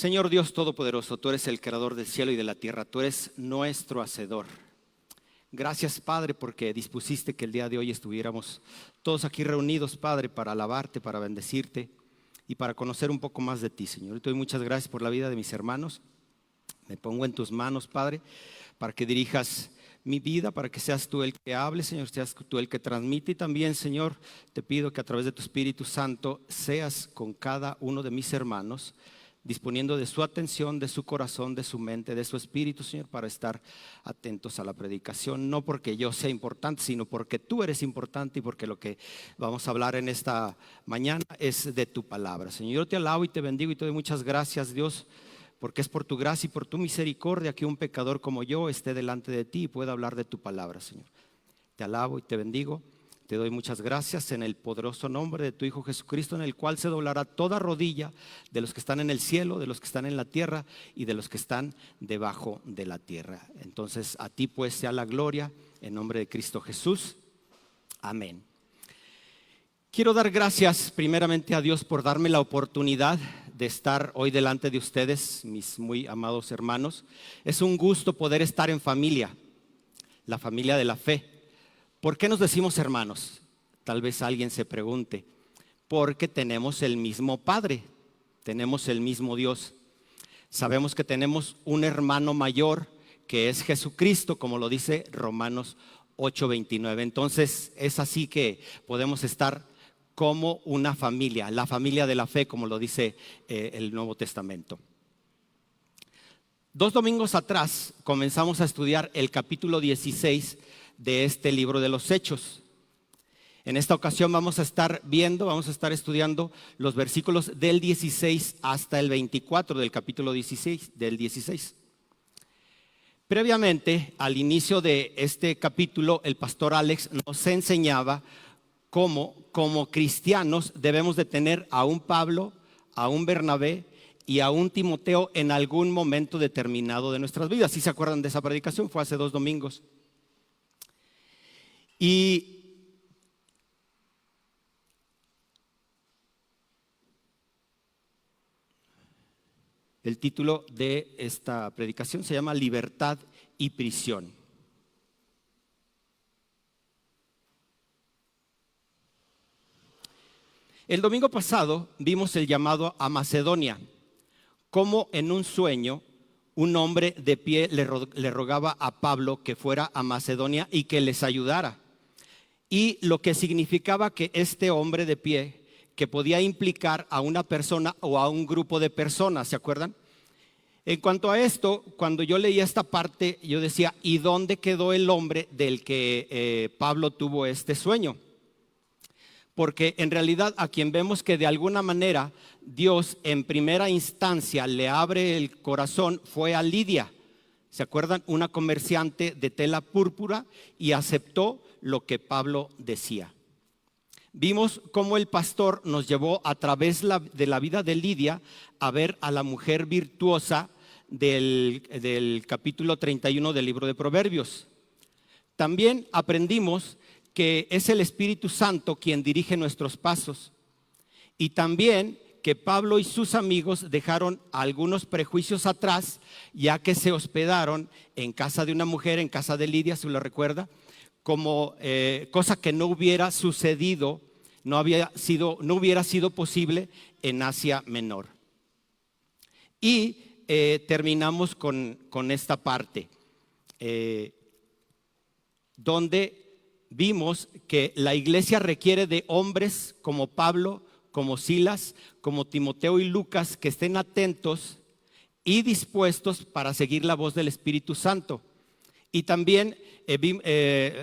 Señor Dios Todopoderoso, tú eres el creador del cielo y de la tierra, tú eres nuestro hacedor. Gracias, Padre, porque dispusiste que el día de hoy estuviéramos todos aquí reunidos, Padre, para alabarte, para bendecirte y para conocer un poco más de ti, Señor. Y te doy muchas gracias por la vida de mis hermanos. Me pongo en tus manos, Padre, para que dirijas mi vida, para que seas tú el que hable, Señor, seas tú el que transmite. Y también, Señor, te pido que a través de tu Espíritu Santo seas con cada uno de mis hermanos, disponiendo de su atención, de su corazón, de su mente, de su espíritu, Señor, para estar atentos a la predicación. No porque yo sea importante, sino porque tú eres importante y porque lo que vamos a hablar en esta mañana es de tu palabra. Señor, yo te alabo y te bendigo y te doy muchas gracias, Dios, porque es por tu gracia y por tu misericordia que un pecador como yo esté delante de ti y pueda hablar de tu palabra, Señor. Te alabo y te bendigo. Te doy muchas gracias en el poderoso nombre de tu Hijo Jesucristo, en el cual se doblará toda rodilla de los que están en el cielo, de los que están en la tierra y de los que están debajo de la tierra. Entonces a ti pues sea la gloria en nombre de Cristo Jesús. Amén. Quiero dar gracias primeramente a Dios por darme la oportunidad de estar hoy delante de ustedes, mis muy amados hermanos. Es un gusto poder estar en familia, la familia de la fe. ¿Por qué nos decimos hermanos? Tal vez alguien se pregunte. Porque tenemos el mismo Padre, tenemos el mismo Dios. Sabemos que tenemos un hermano mayor que es Jesucristo, como lo dice Romanos 8:29. Entonces es así que podemos estar como una familia, la familia de la fe, como lo dice el Nuevo Testamento. 2 domingos atrás comenzamos a estudiar el capítulo 16 de este libro de los Hechos. En esta ocasión vamos a estar estudiando los versículos del 16 hasta el 24 del capítulo 16, del 16. Previamente, al inicio de este capítulo, el pastor Alex nos enseñaba cómo como cristianos debemos de tener a un Pablo, a un Bernabé y a un Timoteo en algún momento determinado de nuestras vidas. ¿Sí se acuerdan de esa predicación? Fue hace 2 domingos. Y el título de esta predicación se llama Libertad y Prisión. El domingo pasado vimos el llamado a Macedonia, como en un sueño un hombre de pie le rogaba a Pablo que fuera a Macedonia y que les ayudara. Y lo que significaba que este hombre de pie, que podía implicar a una persona o a un grupo de personas, ¿se acuerdan? En cuanto a esto, cuando yo leía esta parte, yo decía, ¿y dónde quedó el hombre del que Pablo tuvo este sueño? Porque en realidad a quien vemos que de alguna manera Dios en primera instancia le abre el corazón fue a Lidia. ¿Se acuerdan? Una comerciante de tela púrpura, y aceptó lo que Pablo decía. Vimos cómo el pastor nos llevó a través de la vida de Lidia a ver a la mujer virtuosa del capítulo 31 del libro de Proverbios. También aprendimos que es el Espíritu Santo quien dirige nuestros pasos, y también que Pablo y sus amigos dejaron algunos prejuicios atrás, ya que se hospedaron en casa de una mujer, en casa de Lidia, si lo recuerda, como cosa que no hubiera sucedido, no hubiera sido posible en Asia Menor. Y terminamos con esta parte, donde vimos que la iglesia requiere de hombres como Pablo, como Silas, como Timoteo y Lucas, que estén atentos y dispuestos para seguir la voz del Espíritu Santo. Y también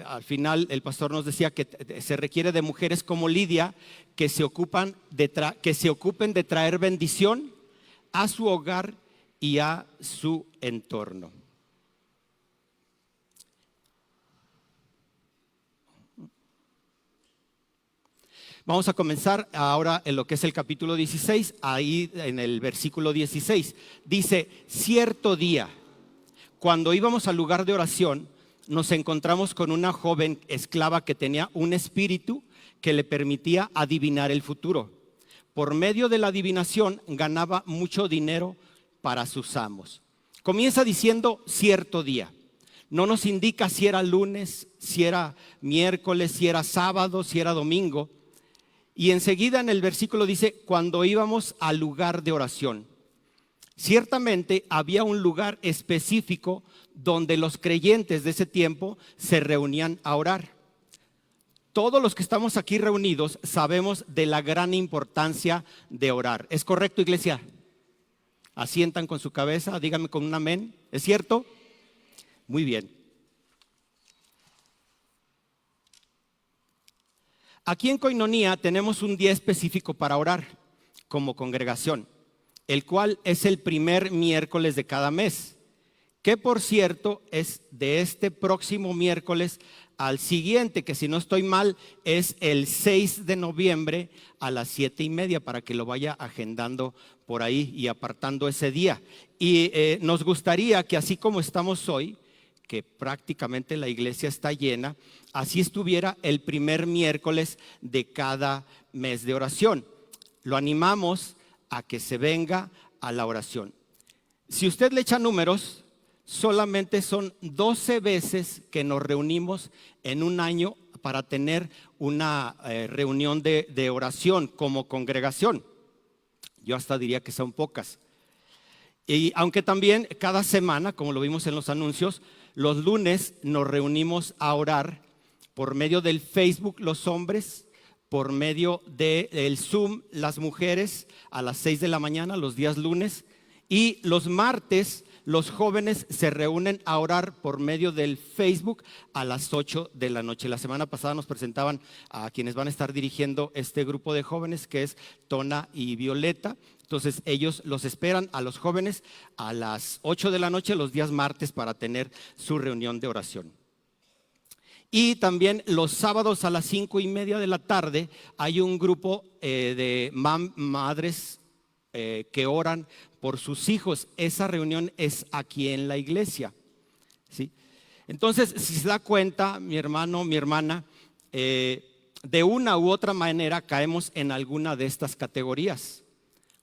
al final el pastor nos decía que se requiere de mujeres como Lidia, que se ocupen de traer bendición a su hogar y a su entorno. Vamos a comenzar ahora en lo que es el capítulo 16, ahí en el versículo 16. Dice, cierto día, cuando íbamos al lugar de oración, nos encontramos con una joven esclava que tenía un espíritu que le permitía adivinar el futuro. Por medio de la adivinación ganaba mucho dinero para sus amos. Comienza diciendo cierto día. No nos indica si era lunes, si era miércoles, si era sábado, si era domingo. Y enseguida en el versículo dice, cuando íbamos al lugar de oración. Ciertamente había un lugar específico donde los creyentes de ese tiempo se reunían a orar. Todos los que estamos aquí reunidos sabemos de la gran importancia de orar. ¿Es correcto, iglesia? Asientan con su cabeza, díganme con un amén. ¿Es cierto? Muy bien. Aquí en Koinonía tenemos un día específico para orar como congregación, el cual es el primer miércoles de cada mes, que por cierto es de este próximo miércoles al siguiente, que si no estoy mal es el 6 de noviembre a las 7:30, para que lo vaya agendando por ahí y apartando ese día. Y nos gustaría que así como estamos hoy, que prácticamente la iglesia está llena, así estuviera el primer miércoles de cada mes de oración. Lo animamos a que se venga a la oración. Si usted le echa números, solamente son 12 veces que nos reunimos en un año para tener una reunión de oración como congregación. Yo hasta diría que son pocas. Y aunque también cada semana, como lo vimos en los anuncios, los lunes nos reunimos a orar por medio del Facebook los hombres, por medio del Zoom las mujeres a las 6 de la mañana los días lunes, y los martes los jóvenes se reúnen a orar por medio del Facebook a las 8 de la noche. La semana pasada nos presentaban a quienes van a estar dirigiendo este grupo de jóvenes, que es Tona y Violeta. Entonces ellos los esperan a los jóvenes a las 8 de la noche los días martes para tener su reunión de oración. Y también los sábados a las 5:30 de la tarde hay un grupo de madres que oran por sus hijos. Esa reunión es aquí en la iglesia, ¿sí? Entonces, si se da cuenta, mi hermano, mi hermana, de una u otra manera caemos en alguna de estas categorías.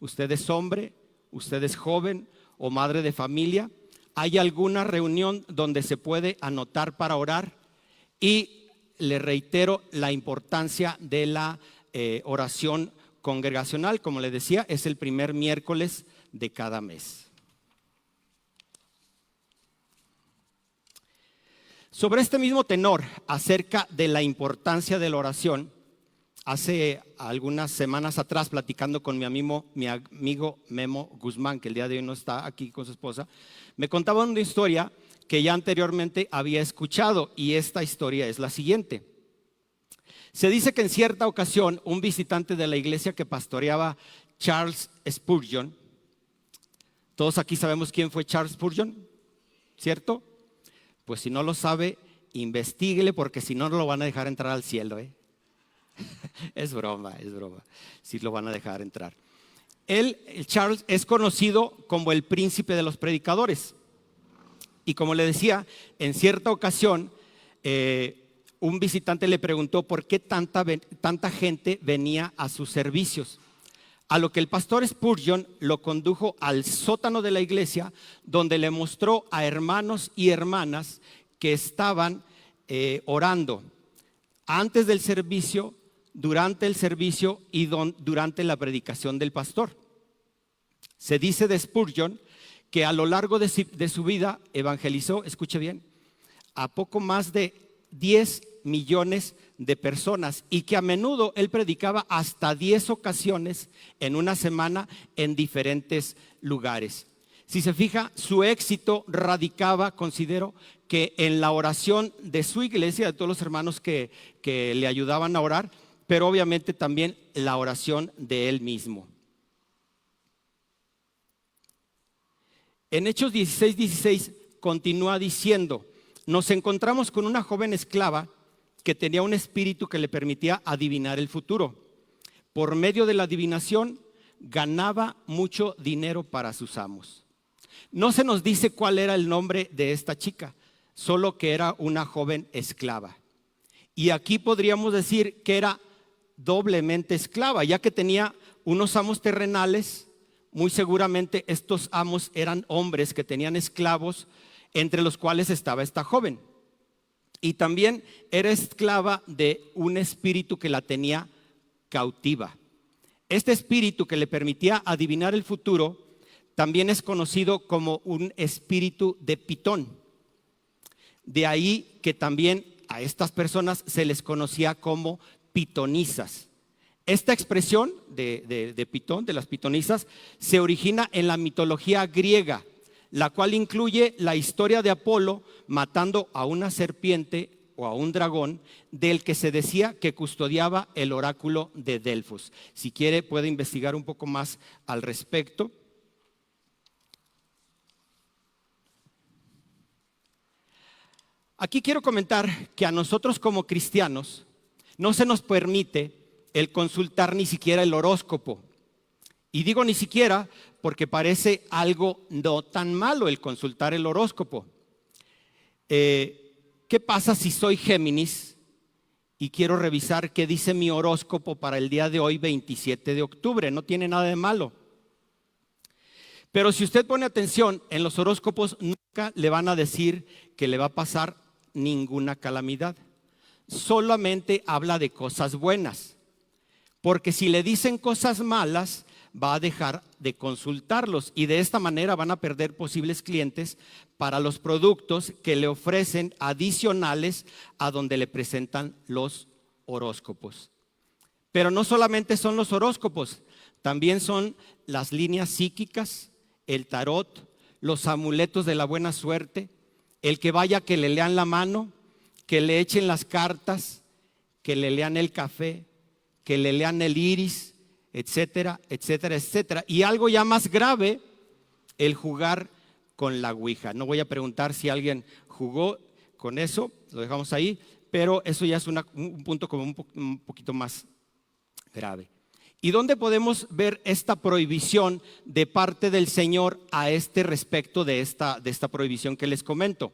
Usted es hombre, usted es joven o madre de familia. ¿Hay alguna reunión donde se puede anotar para orar? Y le reitero la importancia de la oración congregacional. Como le decía, es el primer miércoles de cada mes. Sobre este mismo tenor, acerca de la importancia de la oración, hace algunas semanas atrás, platicando con mi amigo Memo Guzmán, que el día de hoy no está aquí con su esposa, me contaba una historia que ya anteriormente había escuchado, y esta historia es la siguiente. Se dice que en cierta ocasión un visitante de la iglesia que pastoreaba Charles Spurgeon, todos aquí sabemos quién fue Charles Spurgeon, ¿cierto? Pues si no lo sabe, investíguele, porque si no, no lo van a dejar entrar al cielo, ¿eh? Es broma, si lo van a dejar entrar. Charles es conocido como el príncipe de los predicadores. Y como le decía, en cierta ocasión un visitante le preguntó por qué tanta gente venía a sus servicios. A lo que el pastor Spurgeon lo condujo al sótano de la iglesia, donde le mostró a hermanos y hermanas que estaban orando antes del servicio, durante el servicio y durante la predicación del pastor. Se dice de Spurgeon que a lo largo de su vida evangelizó, escuche bien, a poco más de 10 millones de personas, y que a menudo él predicaba hasta 10 ocasiones en una semana en diferentes lugares. Si se fija, su éxito radicaba, considero, que en la oración de su iglesia, de todos los hermanos que le ayudaban a orar, pero obviamente también la oración de él mismo. En Hechos 16:16 continúa diciendo: nos encontramos con una joven esclava que tenía un espíritu que le permitía adivinar el futuro. Por medio de la adivinación ganaba mucho dinero para sus amos. No se nos dice cuál era el nombre de esta chica, solo que era una joven esclava. Y aquí podríamos decir que era doblemente esclava, ya que tenía unos amos terrenales, muy seguramente estos amos eran hombres que tenían esclavos, entre los cuales estaba esta joven. Y también era esclava de un espíritu que la tenía cautiva. Este espíritu que le permitía adivinar el futuro también es conocido como un espíritu de Pitón. De ahí que también a estas personas se les conocía como pitonisas. Esta expresión de Pitón, de las pitonisas, se origina en la mitología griega, la cual incluye la historia de Apolo matando a una serpiente o a un dragón del que se decía que custodiaba el oráculo de Delfos. Si quiere puede investigar un poco más al respecto. Aquí quiero comentar que a nosotros como cristianos no se nos permite el consultar ni siquiera el horóscopo. Y digo ni siquiera porque parece algo no tan malo el consultar el horóscopo. ¿Qué pasa si soy Géminis y quiero revisar qué dice mi horóscopo para el día de hoy, 27 de octubre? No tiene nada de malo. Pero si usted pone atención, en los horóscopos nunca le van a decir que le va a pasar ninguna calamidad. Solamente habla de cosas buenas. Porque si le dicen cosas malas, va a dejar de consultarlos y de esta manera van a perder posibles clientes para los productos que le ofrecen adicionales a donde le presentan los horóscopos. Pero no solamente son los horóscopos, también son las líneas psíquicas, el tarot, los amuletos de la buena suerte, el que vaya que le lean la mano, que le echen las cartas, que le lean el café, que le lean el iris, etcétera, etcétera, etcétera. Y algo ya más grave, el jugar con la ouija. No voy a preguntar si alguien jugó con eso, lo dejamos ahí, pero eso ya es un punto como un poquito más grave. ¿Y dónde podemos ver esta prohibición de parte del Señor a este respecto de esta prohibición que les comento?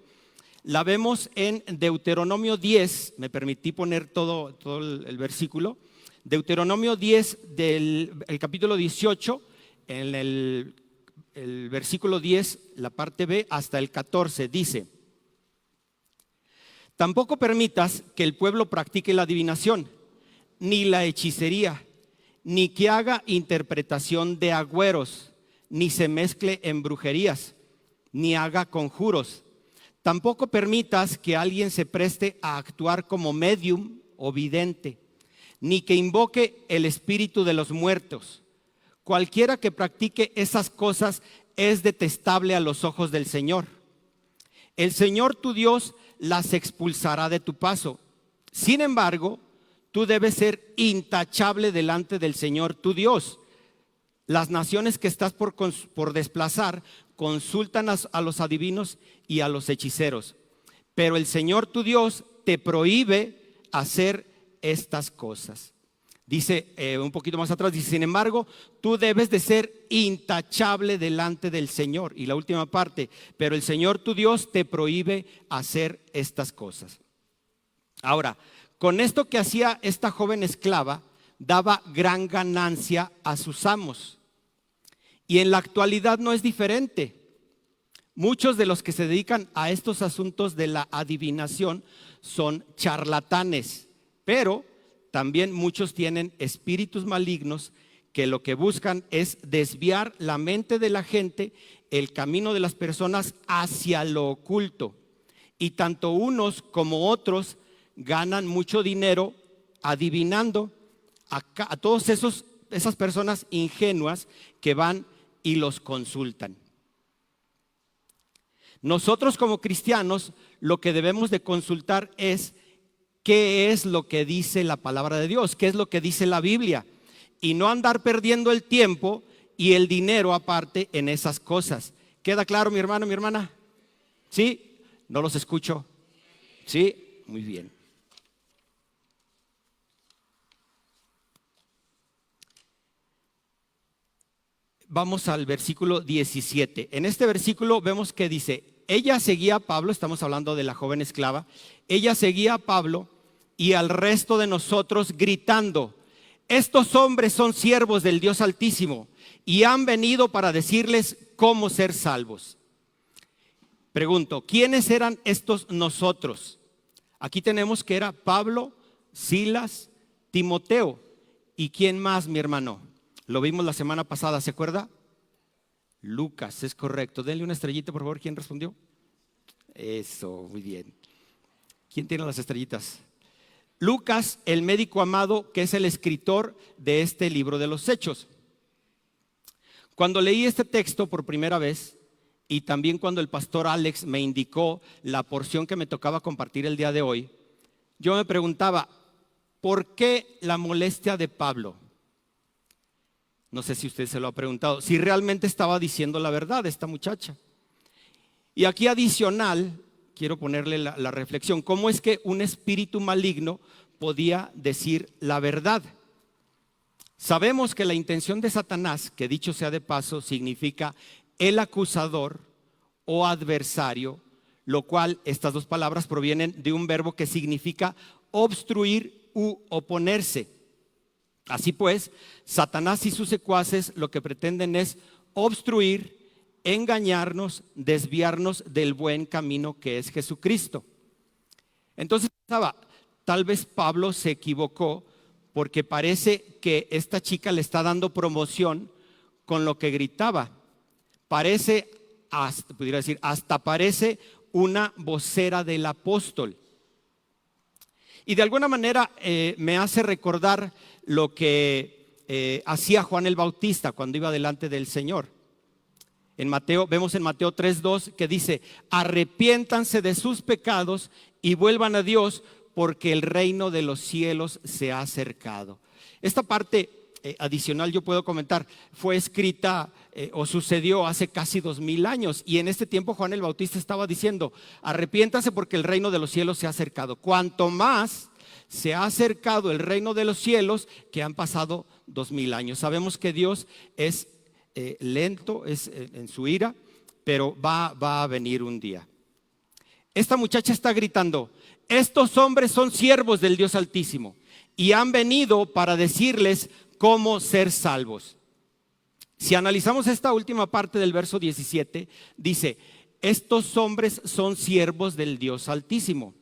La vemos en Deuteronomio 10, me permití poner todo el versículo. Deuteronomio 10 del el capítulo 18, en el versículo 10, la parte B hasta el 14, dice: tampoco permitas que el pueblo practique la adivinación, ni la hechicería, ni que haga interpretación de agüeros, ni se mezcle en brujerías, ni haga conjuros. Tampoco permitas que alguien se preste a actuar como medium o vidente, ni que invoque el espíritu de los muertos. Cualquiera que practique esas cosas es detestable a los ojos del Señor. El Señor tu Dios las expulsará de tu paso. Sin embargo, tú debes ser intachable delante del Señor tu Dios. Las naciones que estás por desplazar consultan a los adivinos y a los hechiceros, pero el Señor tu Dios te prohíbe hacer estas cosas. Dice un poquito más atrás, dice: sin embargo, tú debes de ser intachable delante del Señor. Y la última parte: pero el Señor tu Dios te prohíbe hacer estas cosas. Ahora, con esto que hacía esta joven esclava, daba gran ganancia a sus amos. Y en la actualidad no es diferente. Muchos de los que se dedican a estos asuntos de la adivinación son charlatanes, pero también muchos tienen espíritus malignos que lo que buscan es desviar la mente de la gente, el camino de las personas hacia lo oculto. Y tanto unos como otros ganan mucho dinero adivinando a todos esas personas ingenuas que van y los consultan. Nosotros como cristianos lo que debemos de consultar es qué es lo que dice la palabra de Dios, qué es lo que dice la Biblia, y no andar perdiendo el tiempo y el dinero aparte en esas cosas. ¿Queda claro, mi hermano, mi hermana? ¿Sí? ¿No los escucho? ¿Sí? Muy bien. Vamos al versículo 17. En este versículo vemos que dice: ella seguía a Pablo, estamos hablando de la joven esclava, ella seguía a Pablo y al resto de nosotros gritando: estos hombres son siervos del Dios Altísimo y han venido para decirles cómo ser salvos. Pregunto, ¿quiénes eran estos nosotros? Aquí tenemos que era Pablo, Silas, Timoteo. ¿Y quién más, mi hermano? Lo vimos la semana pasada, ¿se acuerda? Lucas, es correcto. Denle una estrellita, por favor. ¿Quién respondió? Eso, muy bien. ¿Quién tiene las estrellitas? Lucas, el médico amado, que es el escritor de este libro de los Hechos. Cuando leí este texto por primera vez, y también cuando el pastor Alex me indicó la porción que me tocaba compartir el día de hoy, yo me preguntaba, ¿por qué la molestia de Pablo? No sé si usted se lo ha preguntado, si realmente estaba diciendo la verdad esta muchacha. Y aquí adicional, quiero ponerle la reflexión, ¿cómo es que un espíritu maligno podía decir la verdad? Sabemos que la intención de Satanás, que dicho sea de paso, significa el acusador o adversario, lo cual estas dos palabras provienen de un verbo que significa obstruir u oponerse. Así pues, Satanás y sus secuaces lo que pretenden es obstruir, engañarnos, desviarnos del buen camino que es Jesucristo. Entonces pensaba, tal vez Pablo se equivocó porque parece que esta chica le está dando promoción con lo que gritaba. Parece, pudiera decir, hasta parece una vocera del apóstol. Y de alguna manera me hace recordar lo que hacía Juan el Bautista cuando iba delante del Señor. Vemos en Mateo 3:2 que dice, arrepiéntanse de sus pecados y vuelvan a Dios porque el reino de los cielos se ha acercado. Esta parte adicional yo puedo comentar, fue escrita o sucedió hace casi 2000 años y en este tiempo Juan el Bautista estaba diciendo, arrepiéntanse porque el reino de los cielos se ha acercado. Cuanto más se ha acercado el reino de los cielos que han pasado 2000 años. Sabemos que Dios es lento, es en su ira, pero va a venir un día. Esta muchacha está gritando, estos hombres son siervos del Dios Altísimo y han venido para decirles cómo ser salvos. Si analizamos esta última parte del verso 17, dice, estos hombres son siervos del Dios Altísimo.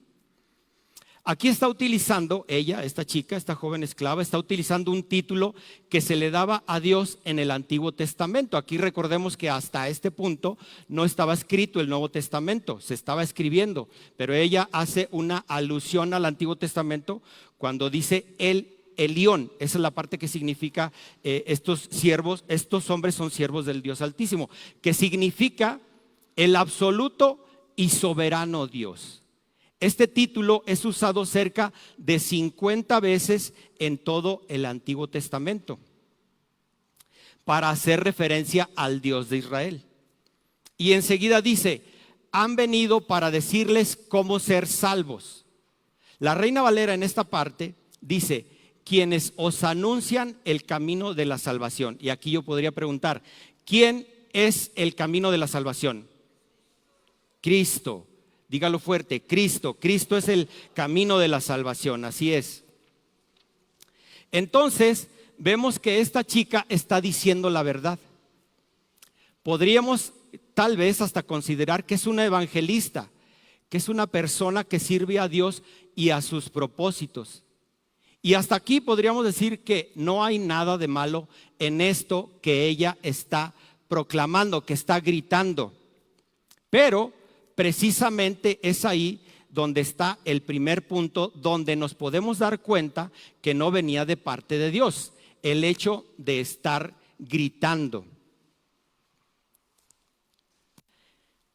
Aquí está utilizando ella, esta chica, esta joven esclava, está utilizando un título que se le daba a Dios en el Antiguo Testamento. Aquí recordemos que hasta este punto no estaba escrito el Nuevo Testamento, se estaba escribiendo, pero ella hace una alusión al Antiguo Testamento cuando dice el Elión. Esa es la parte que significa estos siervos, estos hombres son siervos del Dios Altísimo, que significa el absoluto y soberano Dios. Este título es usado cerca de 50 veces en todo el Antiguo Testamento para hacer referencia al Dios de Israel. Y enseguida dice, han venido para decirles cómo ser salvos. La Reina Valera en esta parte dice, quienes os anuncian el camino de la salvación. Y aquí yo podría preguntar, ¿quién es el camino de la salvación? Cristo. Dígalo fuerte, Cristo. Cristo es el camino de la salvación, así es. Entonces, vemos que esta chica está diciendo la verdad. Podríamos tal vez hasta considerar que es una evangelista, que es una persona que sirve a Dios y a sus propósitos. Y hasta aquí podríamos decir que no hay nada de malo en esto que ella está proclamando, que está gritando. Pero precisamente es ahí donde está el primer punto, donde nos podemos dar cuenta que no venía de parte de Dios, el hecho de estar gritando.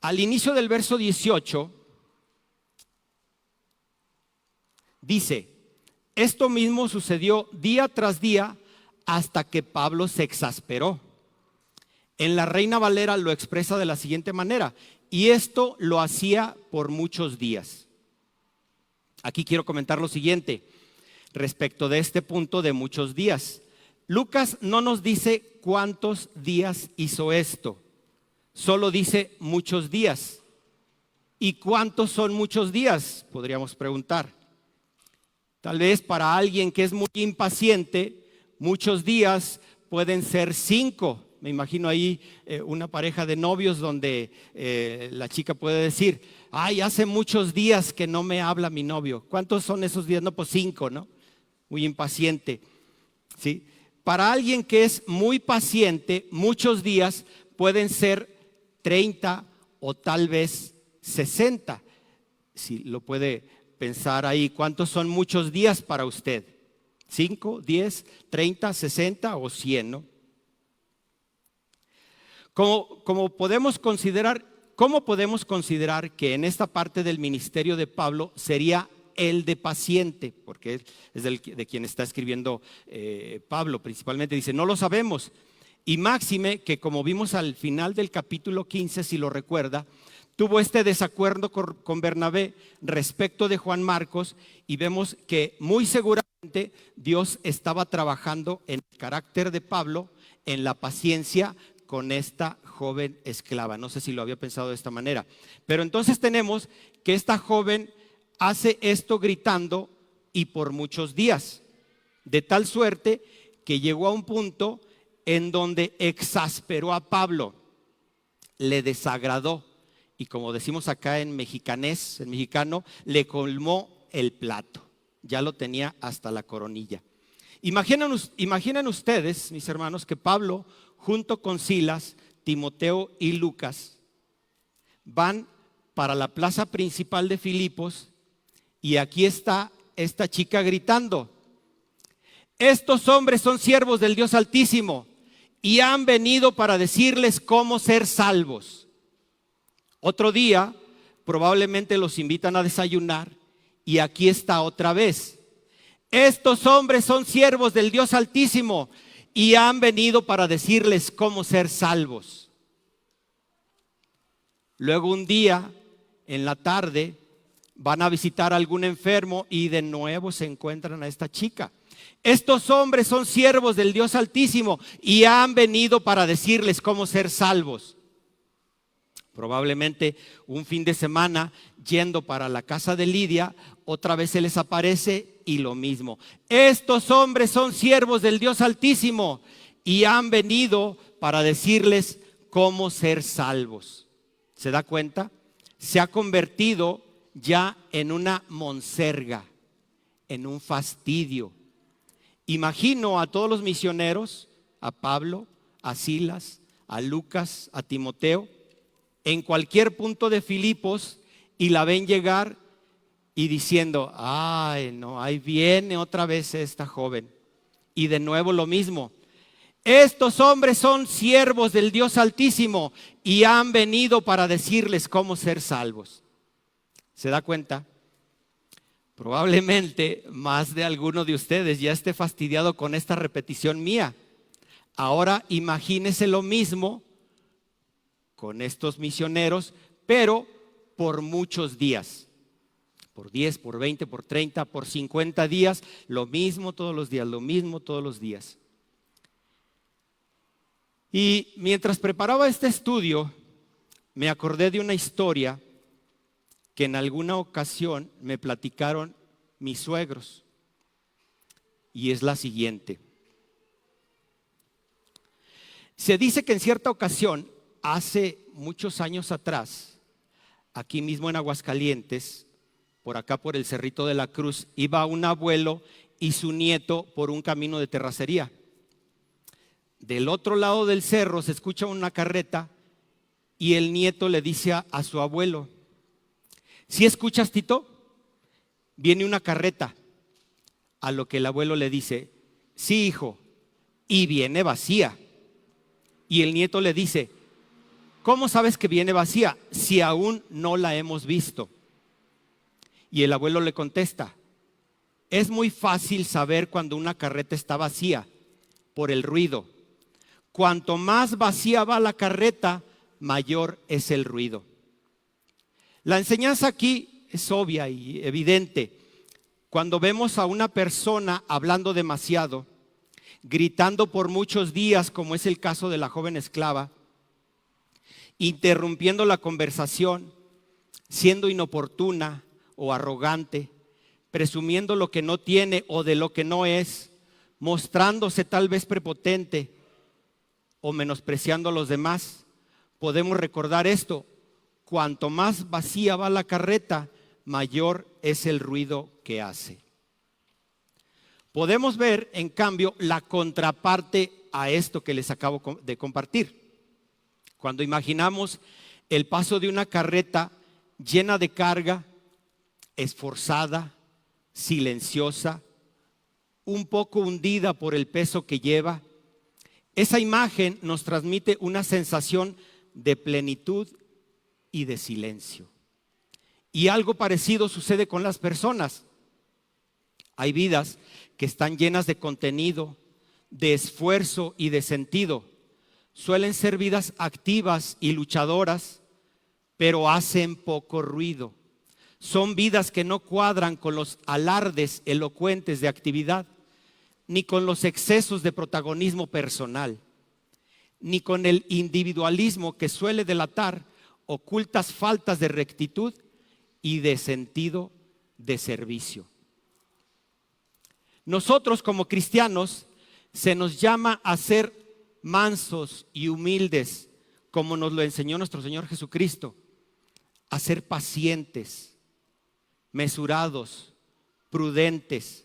Al inicio del verso 18 dice, esto mismo sucedió día tras día hasta que Pablo se exasperó. En la Reina Valera lo expresa de la siguiente manera, y esto lo hacía por muchos días. Aquí quiero comentar lo siguiente respecto de este punto de muchos días. Lucas no nos dice cuántos días hizo esto, solo dice muchos días. ¿Y cuántos son muchos días? Podríamos preguntar. Tal vez para alguien que es muy impaciente, muchos días pueden ser 5, Me imagino ahí una pareja de novios donde la chica puede decir, ay, hace muchos días que no me habla mi novio. ¿Cuántos son esos días? No, pues 5, ¿no? Muy impaciente, ¿sí? Para alguien que es muy paciente, muchos días pueden ser 30 o tal vez 60. Si lo puede pensar ahí, ¿cuántos son muchos días para usted? 5, 10, 30, 60 o 100, ¿no? ¿Cómo podemos considerar que en esta parte del ministerio de Pablo sería el de paciente? Porque es de quien está escribiendo Pablo principalmente. Dice, no lo sabemos. Y máxime que, como vimos al final del capítulo 15, si lo recuerda, tuvo este desacuerdo con Bernabé respecto de Juan Marcos, y vemos que muy seguramente Dios estaba trabajando en el carácter de Pablo, en la paciencia con esta joven esclava. No sé si lo había pensado de esta manera, pero entonces tenemos que esta joven hace esto gritando y por muchos días, de tal suerte que llegó a un punto en donde exasperó a Pablo, le desagradó, y como decimos acá en mexicanés, en mexicano, le colmó el plato, ya lo tenía hasta la coronilla. Imaginen ustedes, mis hermanos, que Pablo junto con Silas, Timoteo y Lucas van para la plaza principal de Filipos, y aquí está esta chica gritando, estos hombres son siervos del Dios Altísimo y han venido para decirles cómo ser salvos. Otro día probablemente los invitan a desayunar y aquí está otra vez, estos hombres son siervos del Dios Altísimo y han venido para decirles cómo ser salvos. Luego un día en la tarde van a visitar a algún enfermo y de nuevo se encuentran a esta chica. Estos hombres son siervos del Dios Altísimo y han venido para decirles cómo ser salvos. Probablemente un fin de semana yendo para la casa de Lidia, otra vez se les aparece y lo mismo. Estos hombres son siervos del Dios Altísimo y han venido para decirles cómo ser salvos. ¿Se da cuenta? Se ha convertido ya en una monserga, en un fastidio. Imagino a todos los misioneros, a Pablo, a Silas, a Lucas, a Timoteo, en cualquier punto de Filipos, y la ven llegar y diciendo, ay no, ahí viene otra vez esta joven. Y de nuevo lo mismo, estos hombres son siervos del Dios Altísimo y han venido para decirles cómo ser salvos. ¿Se da cuenta? Probablemente más de alguno de ustedes ya esté fastidiado con esta repetición mía. Ahora imagínese lo mismo con estos misioneros, pero por muchos días. Por 10, por 20, por 30, por 50 días, lo mismo todos los días, lo mismo todos los días. Y mientras preparaba este estudio, me acordé de una historia que en alguna ocasión me platicaron mis suegros, y es la siguiente. Se dice que en cierta ocasión, hace muchos años atrás, aquí mismo en Aguascalientes, por acá por el Cerrito de la Cruz, iba un abuelo y su nieto por un camino de terracería. Del otro lado del cerro se escucha una carreta y el nieto le dice a su abuelo, ¿sí escuchas, Tito? Viene una carreta. A lo que el abuelo le dice, sí, hijo, y viene vacía. Y el nieto le dice, ¿cómo sabes que viene vacía si aún no la hemos visto? Y el abuelo le contesta, es muy fácil saber cuando una carreta está vacía por el ruido. Cuanto más vacía va la carreta, mayor es el ruido. La enseñanza aquí es obvia y evidente. Cuando vemos a una persona hablando demasiado, gritando por muchos días, como es el caso de la joven esclava, interrumpiendo la conversación, siendo inoportuna o arrogante, presumiendo lo que no tiene o de lo que no es, mostrándose tal vez prepotente, o menospreciando a los demás, podemos recordar esto: cuanto más vacía va la carreta, mayor es el ruido que hace. Podemos ver, en cambio, la contraparte a esto que les acabo de compartir. Cuando imaginamos el paso de una carreta llena de carga, esforzada, silenciosa, un poco hundida por el peso que lleva, esa imagen nos transmite una sensación de plenitud y de silencio. Y algo parecido sucede con las personas. Hay vidas que están llenas de contenido, de esfuerzo y de sentido. Suelen ser vidas activas y luchadoras, pero hacen poco ruido. Son vidas que no cuadran con los alardes elocuentes de actividad, ni con los excesos de protagonismo personal, ni con el individualismo que suele delatar ocultas faltas de rectitud y de sentido de servicio. Nosotros como cristianos se nos llama a ser mansos y humildes, como nos lo enseñó nuestro Señor Jesucristo, a ser pacientes, mesurados, prudentes,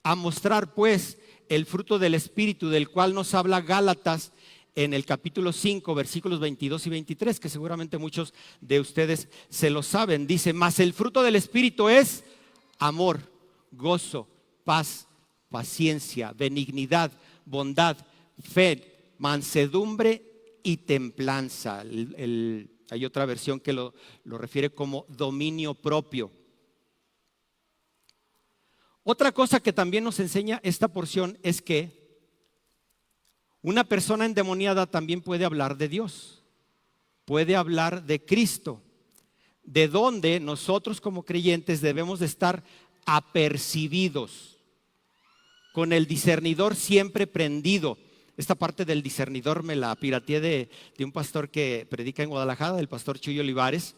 a mostrar pues el fruto del Espíritu, del cual nos habla Gálatas en el capítulo 5, versículos 22 y 23, que seguramente muchos de ustedes se lo saben. Dice: mas el fruto del Espíritu es amor, gozo, paz, paciencia, benignidad, bondad, fe, mansedumbre y templanza. Hay otra versión que lo refiere como dominio propio. Otra cosa que también nos enseña esta porción es que una persona endemoniada también puede hablar de Dios, puede hablar de Cristo, de donde nosotros como creyentes debemos de estar apercibidos, con el discernidor siempre prendido. Esta parte del discernidor me la pirateé de un pastor que predica en Guadalajara, el pastor Chuy Olivares,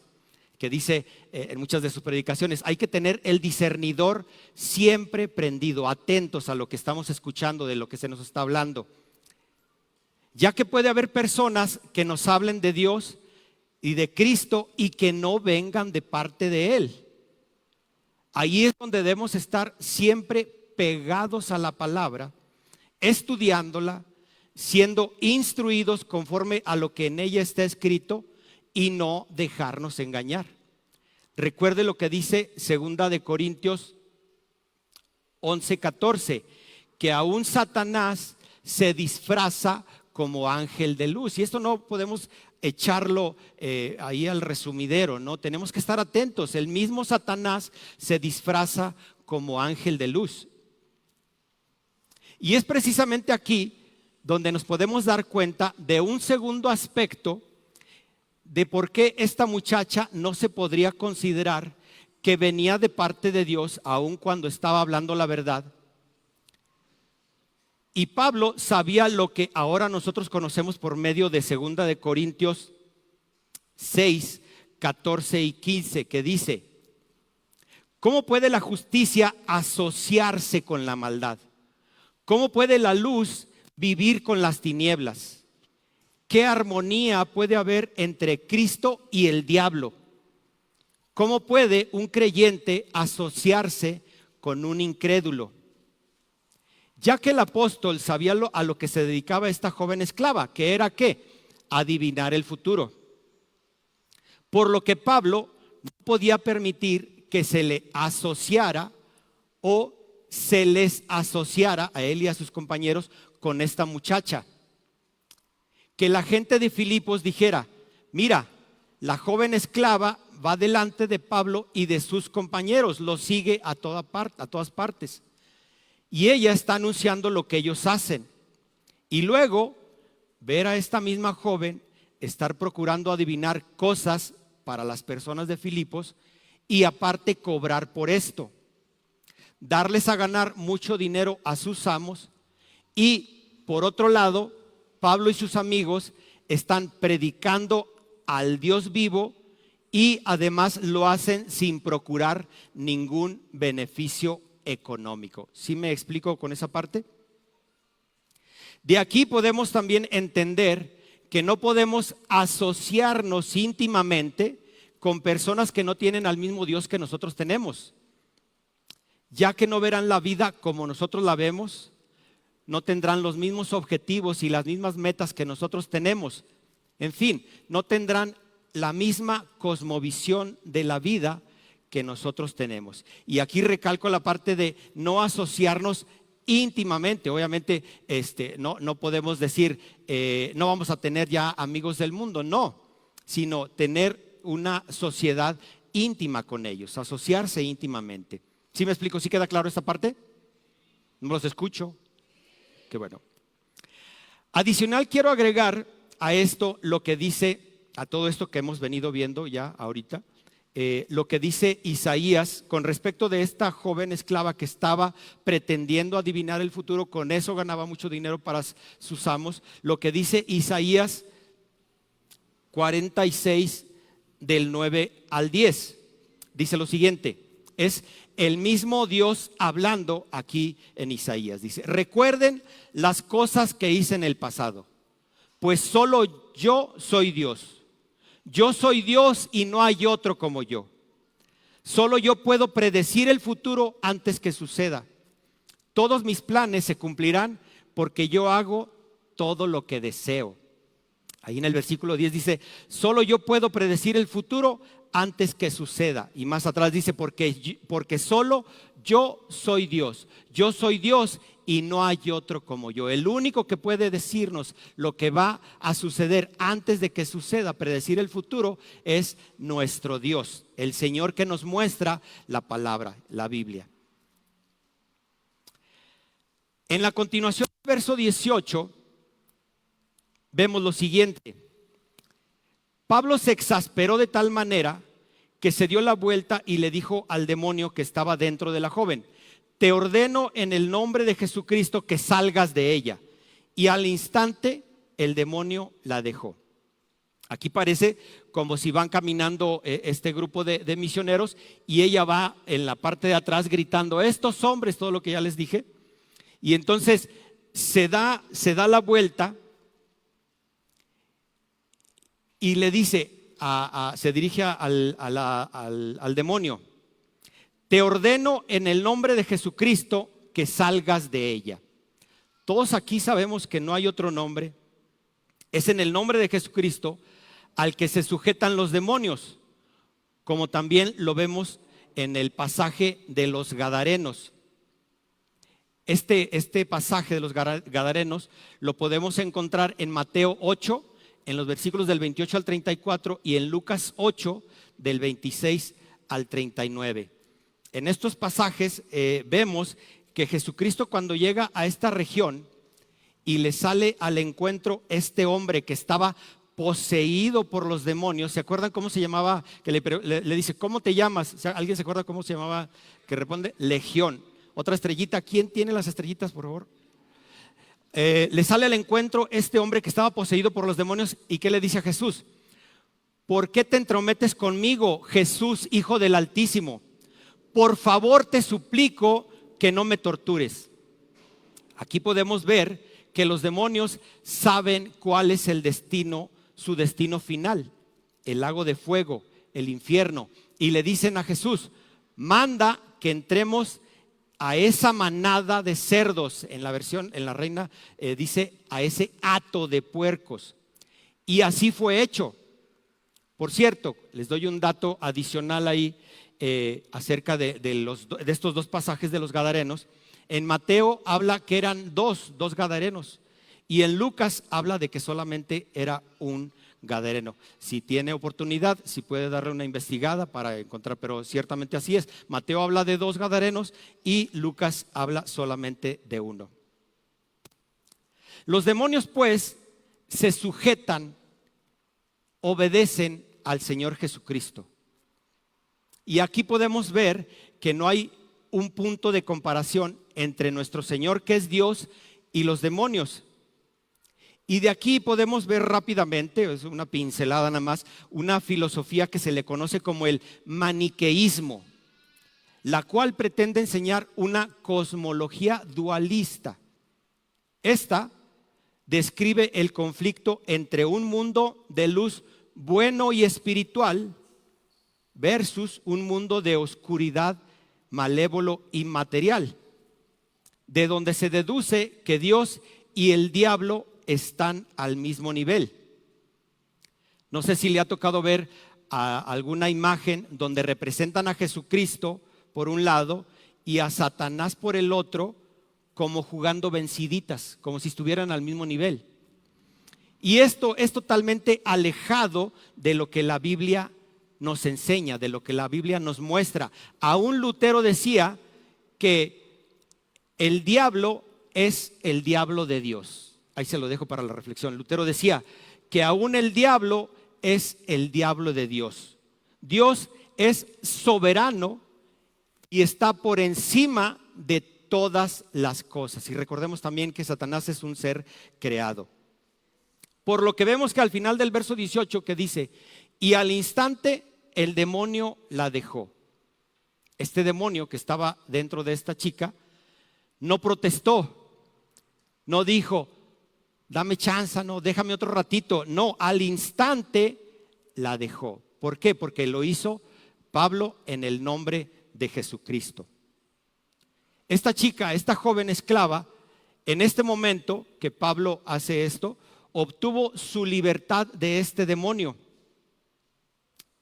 que dice en muchas de sus predicaciones: hay que tener el discernidor siempre prendido, atentos a lo que estamos escuchando, de lo que se nos está hablando. Ya que puede haber personas que nos hablen de Dios y de Cristo y que no vengan de parte de Él. Ahí es donde debemos estar siempre pegados a la palabra, estudiándola, siendo instruidos conforme a lo que en ella está escrito y no dejarnos engañar. Recuerde lo que dice 2 Corintios 11:14, que aún Satanás se disfraza como ángel de luz. Y esto no podemos echarlo ahí al resumidero, ¿no? Tenemos que estar atentos. El mismo Satanás se disfraza como ángel de luz. Y es precisamente aquí donde nos podemos dar cuenta de un segundo aspecto de por qué esta muchacha no se podría considerar que venía de parte de Dios, aun cuando estaba hablando la verdad. Y Pablo sabía lo que ahora nosotros conocemos por medio de 2 Corintios 6, 14 y 15, que dice: ¿cómo puede la justicia asociarse con la maldad? ¿Cómo puede la luz vivir con las tinieblas? ¿Qué armonía puede haber entre Cristo y el diablo? ¿Cómo puede un creyente asociarse con un incrédulo? Ya que el apóstol sabía a lo que se dedicaba esta joven esclava, que era ¿qué? Adivinar el futuro. Por lo que Pablo no podía permitir que se le asociara o se les asociara a él y a sus compañeros con esta muchacha. Que la gente de Filipos dijera: mira, la joven esclava va delante de Pablo y de sus compañeros, lo sigue a todas partes. Y ella está anunciando lo que ellos hacen. Y luego ver a esta misma joven estar procurando adivinar cosas para las personas de Filipos y aparte cobrar por esto. Darles a ganar mucho dinero a sus amos. Y por otro lado, Pablo y sus amigos están predicando al Dios vivo y además lo hacen sin procurar ningún beneficio económico. ¿Sí me explico con esa parte? De aquí podemos también entender que no podemos asociarnos íntimamente con personas que no tienen al mismo Dios que nosotros tenemos, ya que no verán la vida como nosotros la vemos, no tendrán los mismos objetivos y las mismas metas que nosotros tenemos. En fin, no tendrán la misma cosmovisión de la vida que nosotros tenemos. Y aquí recalco la parte de no asociarnos íntimamente. Obviamente no podemos decir no vamos a tener ya amigos del mundo, no, sino tener una sociedad íntima con ellos, asociarse íntimamente. ¿Sí me explico? ¿Sí queda claro esta parte? No los escucho. Qué bueno. Adicional, quiero agregar a esto lo que dice, a todo esto que hemos venido viendo ya ahorita, lo que dice Isaías con respecto de esta joven esclava que estaba pretendiendo adivinar el futuro, con eso ganaba mucho dinero para sus amos. Lo que dice Isaías 46 del 9 al 10, dice lo siguiente, es el mismo Dios hablando aquí en Isaías. Dice: recuerden las cosas que hice en el pasado, pues solo yo soy Dios. Yo soy Dios y no hay otro como yo. Solo yo puedo predecir el futuro antes que suceda. Todos mis planes se cumplirán porque yo hago todo lo que deseo. Ahí en el versículo 10 dice: solo yo puedo predecir el futuro antes que suceda. Y más atrás dice: porque solo yo soy Dios. Yo soy Dios y no hay otro como yo. El único que puede decirnos lo que va a suceder antes de que suceda, predecir el futuro, es nuestro Dios, el Señor que nos muestra la palabra, la Biblia. En la continuación del verso 18 vemos lo siguiente: Pablo se exasperó de tal manera que se dio la vuelta y le dijo al demonio que estaba dentro de la joven: te ordeno en el nombre de Jesucristo que salgas de ella. Y al instante el demonio la dejó. Aquí parece como si van caminando este grupo de misioneros y ella va en la parte de atrás gritando: estos hombres, todo lo que ya les dije. Y entonces se da la vuelta y le dice, se dirige al demonio: te ordeno en el nombre de Jesucristo que salgas de ella. Todos aquí sabemos que no hay otro nombre. Es en el nombre de Jesucristo al que se sujetan los demonios, como también lo vemos en el pasaje de los Gadarenos. Este pasaje de los Gadarenos lo podemos encontrar en Mateo 8, en los versículos del 28 al 34, y en Lucas 8, del 26 al 39. En estos pasajes vemos que Jesucristo, cuando llega a esta región y le sale al encuentro este hombre que estaba poseído por los demonios. ¿Se acuerdan cómo se llamaba? Que le dice: ¿cómo te llamas? O sea, ¿alguien se acuerda cómo se llamaba? Que responde: Legión. Otra estrellita. ¿Quién tiene las estrellitas, por favor? Le sale al encuentro este hombre que estaba poseído por los demonios. ¿Y qué le dice a Jesús? ¿Por qué te entrometes conmigo, Jesús, Hijo del Altísimo? Por favor te suplico que no me tortures. Aquí podemos ver que los demonios saben cuál es el destino, su destino final: el lago de fuego, el infierno. Y le dicen a Jesús: manda que entremos a esa manada de cerdos. En la versión, en la Reina dice: a ese hato de puercos. Y así fue hecho. Por cierto, les doy un dato adicional ahí acerca de estos dos pasajes de los Gadarenos. En Mateo habla que eran dos Gadarenos, y en Lucas habla de que solamente era un Gadareno. Si tiene oportunidad, si puede darle una investigada para encontrar, pero ciertamente así es. Mateo habla de 2 Gadarenos y Lucas habla solamente de uno. Los demonios, pues, se sujetan, obedecen al Señor Jesucristo. Y aquí podemos ver que no hay un punto de comparación entre nuestro Señor, que es Dios, y los demonios. Y de aquí podemos ver rápidamente, es una pincelada nada más, una filosofía que se le conoce como el maniqueísmo, la cual pretende enseñar una cosmología dualista. Esta describe el conflicto entre un mundo de luz bueno y espiritual versus un mundo de oscuridad, malévolo y material, de donde se deduce que Dios y el diablo están al mismo nivel. No sé si le ha tocado ver alguna imagen donde representan a Jesucristo por un lado y a Satanás por el otro, como jugando venciditas, como si estuvieran al mismo nivel. Y esto es totalmente alejado de lo que la Biblia nos enseña, de lo que la Biblia nos muestra. Aún Lutero decía que el diablo es el diablo de Dios. Ahí se lo dejo para la reflexión. Lutero decía que aún el diablo es el diablo de Dios. Dios es soberano y está por encima de todas las cosas. Y recordemos también que Satanás es un ser creado. Por lo que vemos que al final del verso 18 que dice, y al instante el demonio la dejó. Este demonio que estaba dentro de esta chica no protestó, no dijo, dame chance, no, déjame otro ratito. No, al instante la dejó. ¿Por qué? Porque lo hizo Pablo en el nombre de Jesucristo. Esta chica, esta joven esclava, en este momento que Pablo hace esto, obtuvo su libertad de este demonio,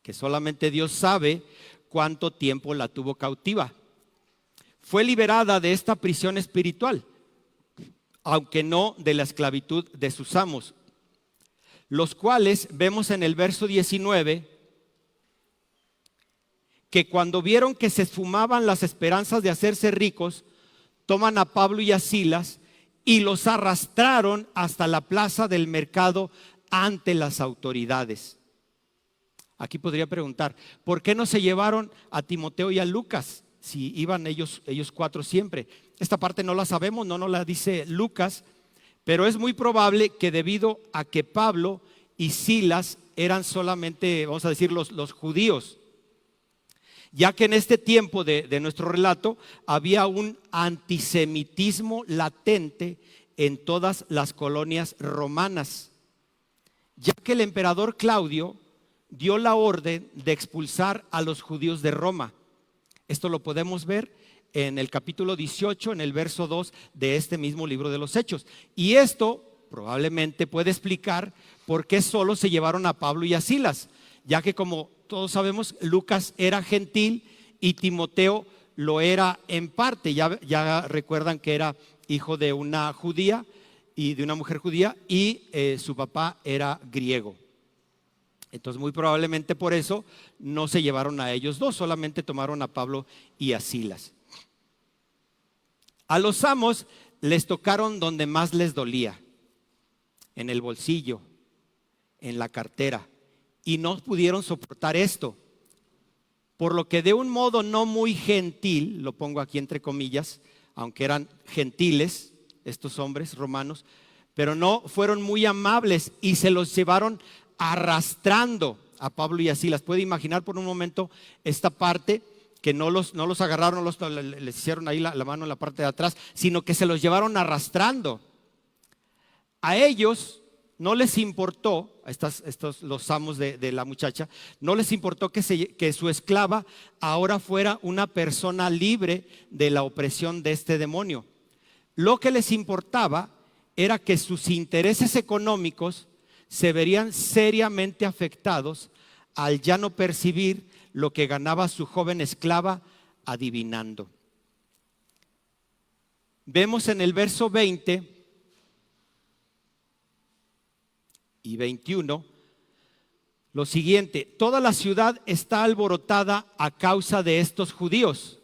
que solamente Dios sabe cuánto tiempo la tuvo cautiva. Fue liberada de esta prisión espiritual, aunque no de la esclavitud de sus amos, los cuales vemos en el verso 19, que cuando vieron que se esfumaban las esperanzas de hacerse ricos, toman a Pablo y a Silas y los arrastraron hasta la plaza del mercado ante las autoridades. Aquí podría preguntar, ¿por qué no se llevaron a Timoteo y a Lucas si iban ellos cuatro siempre? Esta parte no la sabemos, no nos la dice Lucas, pero es muy probable que debido a que Pablo y Silas eran solamente, vamos a decir, los judíos, ya que en este tiempo de nuestro relato había un antisemitismo latente en todas las colonias romanas, ya que el emperador Claudio dio la orden de expulsar a los judíos de Roma. Esto lo podemos ver en el capítulo 18, en el verso 2 de este mismo libro de los Hechos. Y esto probablemente puede explicar por qué solo se llevaron a Pablo y a Silas, ya que como todos sabemos, Lucas era gentil y Timoteo lo era en parte. Ya recuerdan que era hijo de una judía y de una mujer judía y su papá era griego. Entonces muy probablemente por eso no se llevaron a ellos dos, solamente tomaron a Pablo y a Silas. A los amos les tocaron donde más les dolía, en el bolsillo, en la cartera, y no pudieron soportar esto, por lo que de un modo no muy gentil, lo pongo aquí entre comillas, aunque eran gentiles estos hombres romanos, pero no fueron muy amables y se los llevaron arrastrando a Pablo y a Silas. Puede imaginar por un momento esta parte, que no los agarraron, les hicieron ahí la mano en la parte de atrás, sino que se los llevaron arrastrando. A ellos no les importó, los amos de la muchacha, no les importó que su esclava ahora fuera una persona libre de la opresión de este demonio. Lo que les importaba era que sus intereses económicos se verían seriamente afectados al ya no percibir lo que ganaba su joven esclava adivinando. Vemos en el verso 20 y 21 lo siguiente: toda la ciudad está alborotada a causa de estos judíos,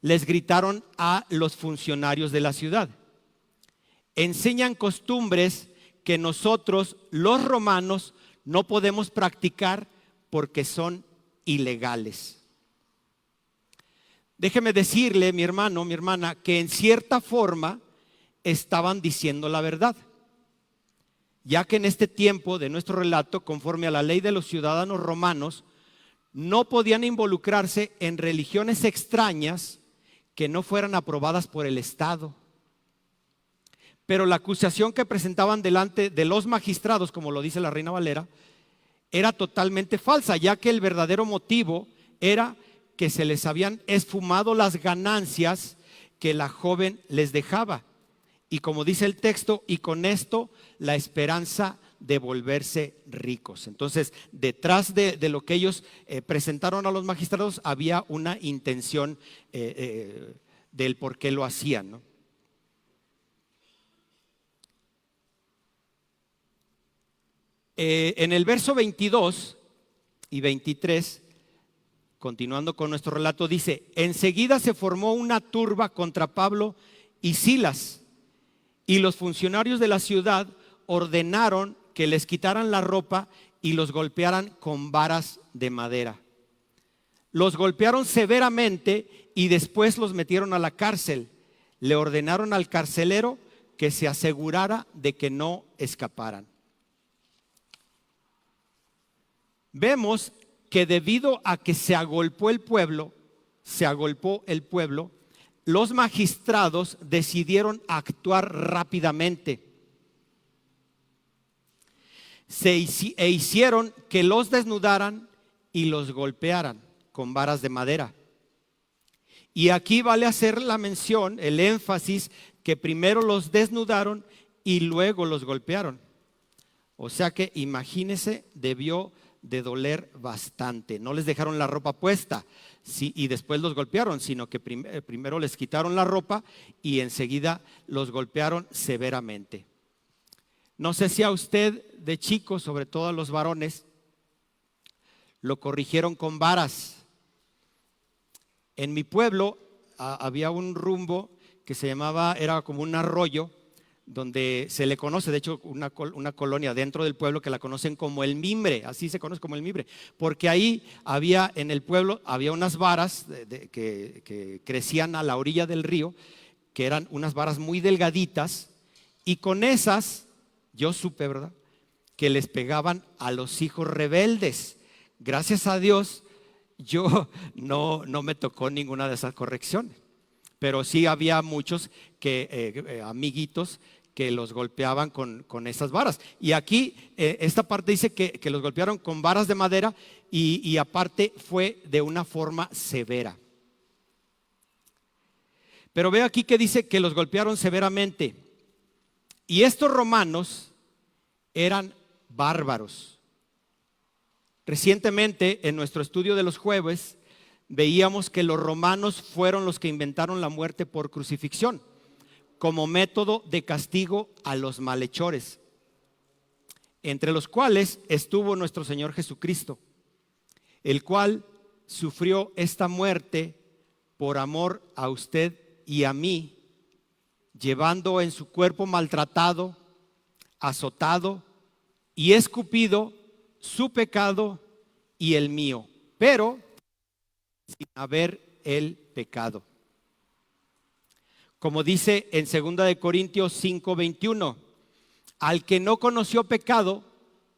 les gritaron a los funcionarios de la ciudad. Enseñan costumbres que nosotros los romanos no podemos practicar porque son ilegales. Déjeme decirle, mi hermano, mi hermana, que en cierta forma estaban diciendo la verdad, ya que en este tiempo de nuestro relato, conforme a la ley de los ciudadanos romanos, no podían involucrarse en religiones extrañas que no fueran aprobadas por el Estado. pero la acusación que presentaban delante de los magistrados, como lo dice la Reina Valera, era totalmente falsa, ya que el verdadero motivo era que se les habían esfumado las ganancias que la joven les dejaba. Y como dice el texto, y con esto la esperanza de volverse ricos. Entonces, detrás de lo que ellos presentaron a los magistrados había una intención del por qué lo hacían, ¿no? En el verso 22 y 23, continuando con nuestro relato, dice: enseguida se formó una turba contra Pablo y Silas, y los funcionarios de la ciudad ordenaron que les quitaran la ropa y los golpearan con varas de madera. Los golpearon severamente y después los metieron a la cárcel. Le ordenaron al carcelero que se asegurara de que no escaparan. Vemos que debido a que se agolpó el pueblo, los magistrados decidieron actuar rápidamente. E hicieron que los desnudaran y los golpearan con varas de madera. Y aquí vale hacer la mención, el énfasis, que primero los desnudaron y luego los golpearon. O sea que imagínese, debió de doler bastante. No les dejaron la ropa puesta y después los golpearon, sino que primero les quitaron la ropa y enseguida los golpearon severamente. No sé si a usted de chico, sobre todo a los varones, lo corrigieron con varas. En mi pueblo había un rumbo que se llamaba, era como un arroyo, donde se le conoce, de hecho, una colonia dentro del pueblo que la conocen como el Mimbre, así se conoce como el Mimbre, porque ahí había, en el pueblo, había unas varas que crecían a la orilla del río, que eran unas varas muy delgaditas, y con esas, yo supe, ¿verdad?, que les pegaban a los hijos rebeldes. Gracias a Dios, yo no me tocó ninguna de esas correcciones, pero sí había muchos amiguitos que los golpeaban con esas varas. Y aquí esta parte dice que los golpearon con varas de madera y aparte fue de una forma severa. Pero veo aquí que dice que los golpearon severamente. Y estos romanos eran bárbaros. Recientemente en nuestro estudio de los jueves veíamos que los romanos fueron los que inventaron la muerte por crucifixión como método de castigo a los malhechores, entre los cuales estuvo nuestro Señor Jesucristo, el cual sufrió esta muerte por amor a usted y a mí, llevando en su cuerpo maltratado, azotado y escupido su pecado y el mío, pero sin haber el pecado. Como dice en 2 Corintios 5:21, al que no conoció pecado,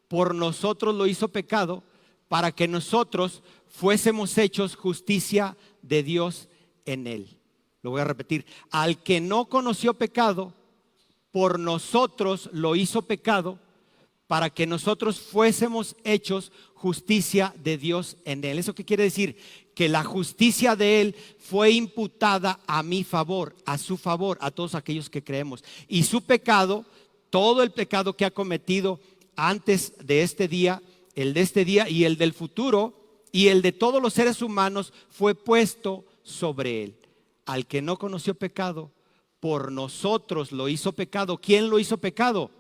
por nosotros lo hizo pecado, para que nosotros fuésemos hechos justicia de Dios en él. Lo voy a repetir, al que no conoció pecado, por nosotros lo hizo pecado, para que nosotros fuésemos hechos justicia de Dios en él. ¿Eso qué quiere decir? Que la justicia de él fue imputada a mi favor, a su favor, a todos aquellos que creemos. Y su pecado, todo el pecado que ha cometido antes de este día, el de este día y el del futuro, y el de todos los seres humanos, fue puesto sobre él. Al que no conoció pecado, por nosotros lo hizo pecado. ¿Quién lo hizo pecado?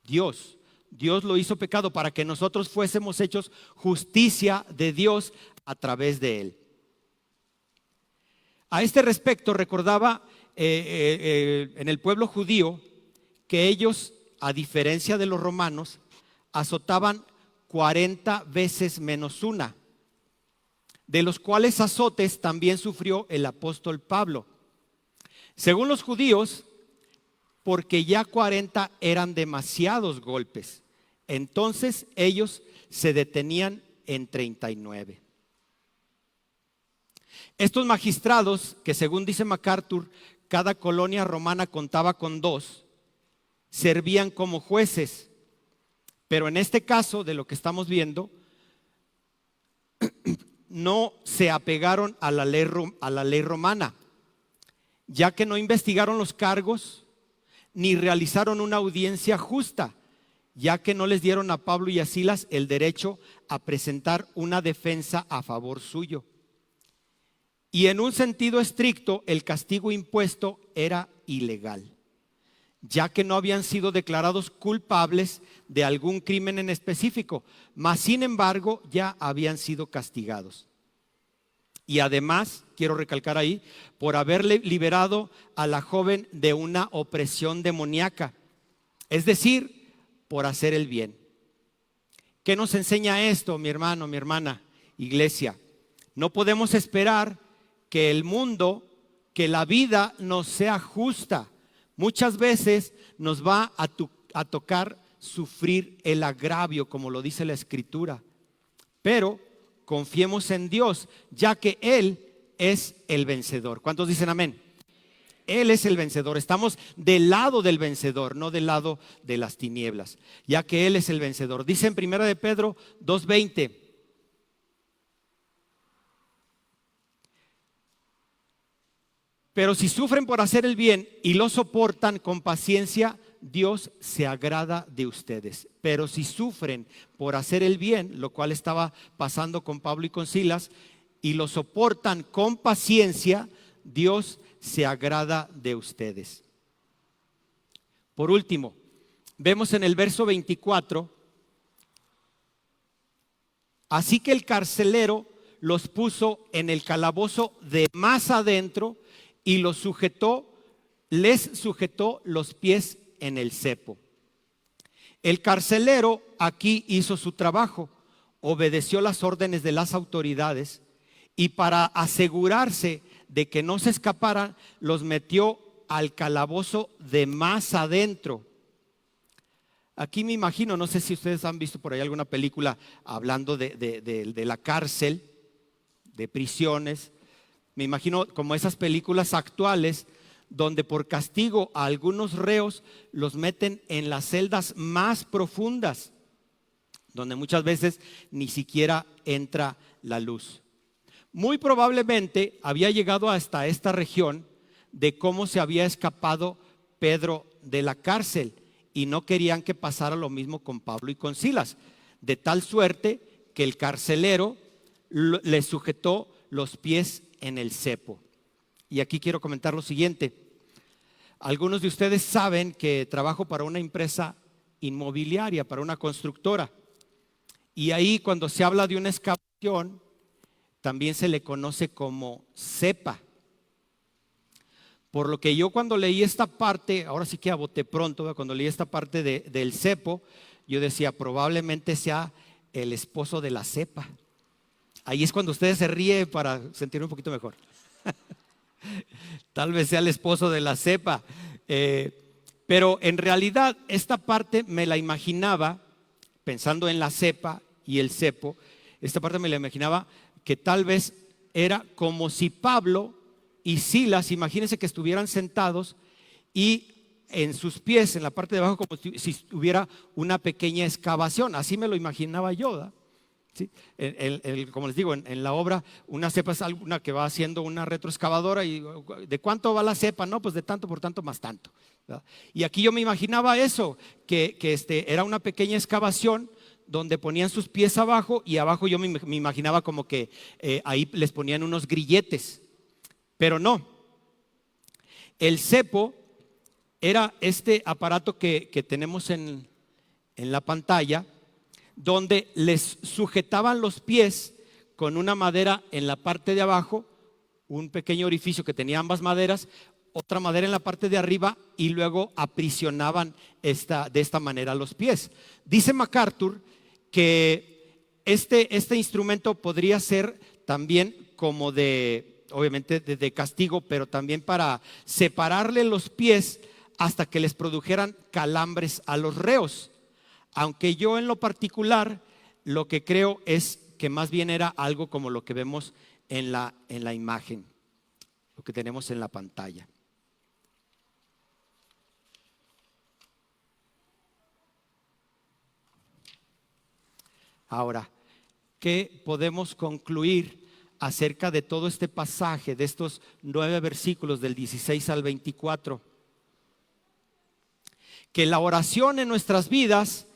Dios. Dios lo hizo pecado para que nosotros fuésemos hechos justicia de Dios a través de él. A este respecto recordaba en el pueblo judío que ellos, a diferencia de los romanos, azotaban 40 veces menos una, de los cuales azotes también sufrió el apóstol Pablo. Según los judíos, porque ya 40 eran demasiados golpes, entonces ellos se detenían en 39. Estos magistrados, que según dice MacArthur, cada colonia romana contaba con 2, servían como jueces. Pero en este caso de lo que estamos viendo, no se apegaron a la ley romana, ya que no investigaron los cargos ni realizaron una audiencia justa, ya que no les dieron a Pablo y a Silas el derecho a presentar una defensa a favor suyo. Y en un sentido estricto, el castigo impuesto era ilegal, ya que no habían sido declarados culpables de algún crimen en específico, mas sin embargo ya habían sido castigados. Y además, quiero recalcar ahí, por haberle liberado a la joven de una opresión demoníaca, es decir, por hacer el bien. ¿Qué nos enseña esto, mi hermano, mi hermana, iglesia? No podemos esperar que el mundo, que la vida nos sea justa. Muchas veces nos va a tocar sufrir el agravio, como lo dice la Escritura. Pero confiemos en Dios, ya que Él es el vencedor. ¿Cuántos dicen amén? Él es el vencedor. Estamos del lado del vencedor, no del lado de las tinieblas, ya que Él es el vencedor. Dice en 1 de Pedro 2:20. Pero si sufren por hacer el bien y lo soportan con paciencia, Dios se agrada de ustedes. Pero si sufren por hacer el bien, lo cual estaba pasando con Pablo y con Silas, y lo soportan con paciencia, Dios se agrada de ustedes. Por último, vemos en el verso 24, así que el carcelero los puso en el calabozo de más adentro y les sujetó los pies en el cepo. El carcelero aquí hizo su trabajo, obedeció las órdenes de las autoridades y para asegurarse de que no se escaparan, los metió al calabozo de más adentro. Aquí me imagino, no sé si ustedes han visto por ahí alguna película hablando de la cárcel, de prisiones. Me imagino como esas películas actuales donde por castigo a algunos reos los meten en las celdas más profundas, donde muchas veces ni siquiera entra la luz. Muy probablemente había llegado hasta esta región de cómo se había escapado Pedro de la cárcel y no querían que pasara lo mismo con Pablo y con Silas, de tal suerte que el carcelero les sujetó los pies en el cepo. Y aquí quiero comentar lo siguiente. Algunos de ustedes saben que trabajo para una empresa inmobiliaria, para una constructora. Y ahí cuando se habla de una excavación, también se le conoce como cepa. Por lo que yo cuando leí esta parte, ahora sí que a bote pronto, cuando leí esta parte del cepo, yo decía, probablemente sea el esposo de la cepa. Ahí es cuando ustedes se ríen para sentir un poquito mejor. Tal vez sea el esposo de la cepa. Pero en realidad esta parte me la imaginaba, pensando en la cepa y el cepo, esta parte me la imaginaba que tal vez era como si Pablo y Silas, imagínense que estuvieran sentados y en sus pies, en la parte de abajo, como si hubiera una pequeña excavación. Así me lo imaginaba yo, ¿verdad? ¿Sí? Como les digo, en la obra, una cepa es alguna que va haciendo una retroexcavadora y ¿de cuánto va la cepa? No, pues de tanto por tanto más tanto, ¿verdad? Y aquí yo me imaginaba eso, que era una pequeña excavación donde ponían sus pies abajo y abajo yo me imaginaba como que ahí les ponían unos grilletes, pero no. El cepo era este aparato que tenemos en la pantalla, donde les sujetaban los pies con una madera en la parte de abajo, un pequeño orificio que tenía ambas maderas, otra madera en la parte de arriba y luego aprisionaban de esta manera los pies. Dice MacArthur que este instrumento podría ser también como obviamente de castigo, pero también para separarle los pies hasta que les produjeran calambres a los reos. Aunque yo en lo particular lo que creo es que más bien era algo como lo que vemos en la imagen, lo que tenemos en la pantalla. Ahora, ¿qué podemos concluir acerca de todo este pasaje, de estos 9 versículos del 16 al 24? Que la oración en nuestras vidas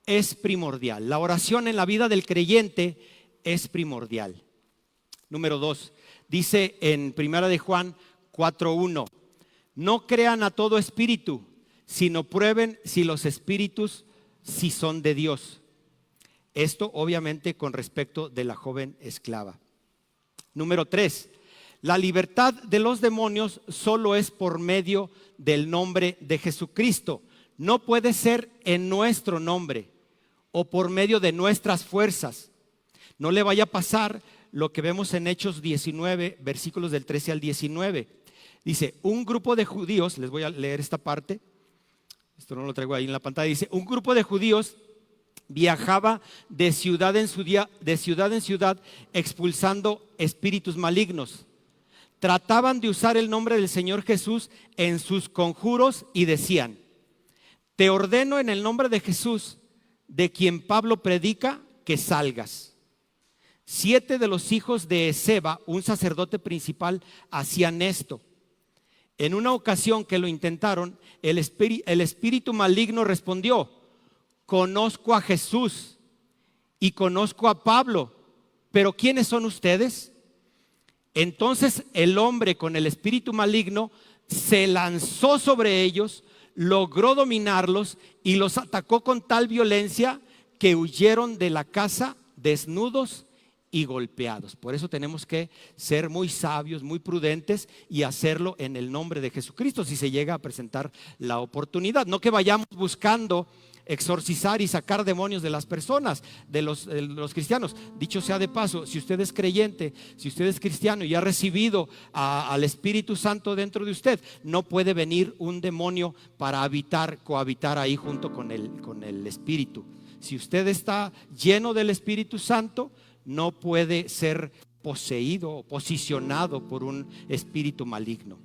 es primordial. La oración en la vida del creyente es primordial. Número 2, dice en 1 de Juan 4:1, no crean a todo espíritu, sino prueben si los espíritus si son de Dios. Esto obviamente con respecto de la joven esclava. Número 3, la libertad de los demonios solo es por medio del nombre de Jesucristo. No puede ser en nuestro nombre o por medio de nuestras fuerzas. No le vaya a pasar lo que vemos en Hechos 19, versículos del 13 al 19. Dice, un grupo de judíos, les voy a leer esta parte, esto no lo traigo ahí en la pantalla, dice, un grupo de judíos viajaba de ciudad en ciudad expulsando espíritus malignos. Trataban de usar el nombre del Señor Jesús en sus conjuros y decían, te ordeno en el nombre de Jesús, de quien Pablo predica, que salgas. 7 de los hijos de Esceva, un sacerdote principal, hacían esto. En una ocasión que lo intentaron, el espíritu maligno respondió, conozco a Jesús y conozco a Pablo, pero ¿quiénes son ustedes? Entonces el hombre con el espíritu maligno se lanzó sobre ellos, logró dominarlos y los atacó con tal violencia que huyeron de la casa desnudos y golpeados. Por eso tenemos que ser muy sabios, muy prudentes y hacerlo en el nombre de Jesucristo si se llega a presentar la oportunidad. No que vayamos buscando exorcizar y sacar demonios de las personas, de los cristianos. Dicho sea de paso, si usted es creyente, si usted es cristiano y ha recibido al Espíritu Santo dentro de usted, no puede venir un demonio para cohabitar ahí junto con el Espíritu. Si usted está lleno del Espíritu Santo, no puede ser poseído o posicionado por un espíritu maligno.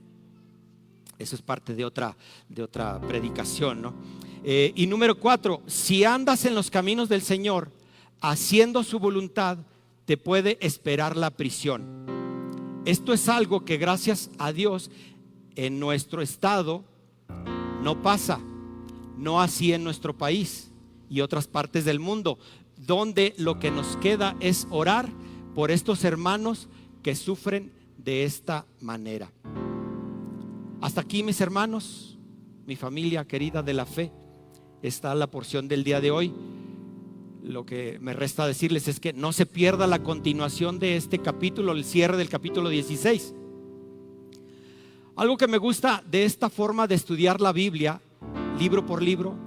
Eso es parte de otra predicación, ¿no? Y número 4, si andas en los caminos del Señor, haciendo su voluntad, te puede esperar la prisión. Esto es algo que gracias a Dios en nuestro estado no pasa, no así en nuestro país y otras partes del mundo, donde lo que nos queda es orar por estos hermanos que sufren de esta manera. Hasta aquí, mis hermanos, mi familia querida de la fe, está la porción del día de hoy. Lo que me resta decirles es que no se pierda la continuación de este capítulo, el cierre del capítulo 16. Algo que me gusta de esta forma de estudiar la Biblia, libro por libro,